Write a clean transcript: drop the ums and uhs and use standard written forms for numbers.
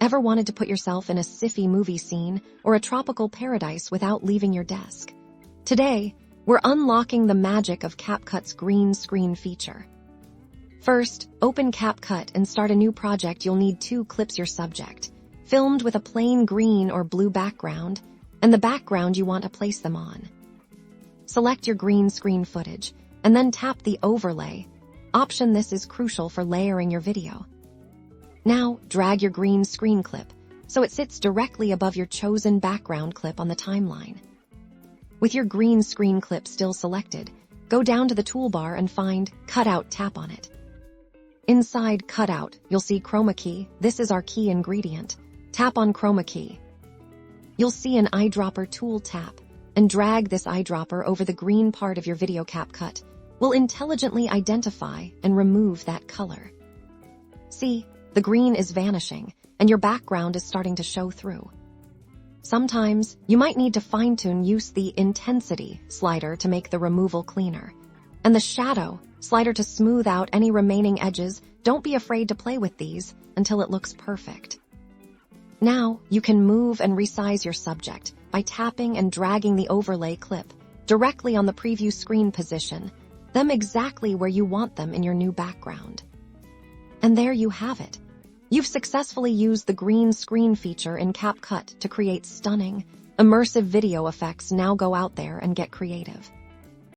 Ever wanted to put yourself in a sci-fi movie scene or a tropical paradise without leaving your desk? Today, we're unlocking the magic of Capcut's green screen feature. First, open Capcut and start a new project. You'll need 2 clips your subject, filmed with a plain green or blue background, and the background you want to place them on. Select your green screen footage, and then tap the overlay option. This is crucial for layering your video. Now, drag your green screen clip so it sits directly above your chosen background clip on the timeline. With your green screen clip still selected, go down to the toolbar and find Cutout. Tap on it. Inside Cutout, you'll see Chroma Key. This is our key ingredient. Tap on Chroma Key. You'll see an eyedropper tool. Tap and drag this eyedropper over the green part of your video. Capcut will intelligently identify and remove that color. See, the green is vanishing, and your background is starting to show through. Sometimes, you might need to fine-tune. Use the intensity slider to make the removal cleaner, and the shadow slider to smooth out any remaining edges. Don't be afraid to play with these until it looks perfect. Now, you can move and resize your subject by tapping and dragging the overlay clip directly on the preview screen. Position them exactly where you want them in your new background. And there you have it. You've successfully used the green screen feature in Capcut to create stunning, immersive video effects. Now go out there and get creative.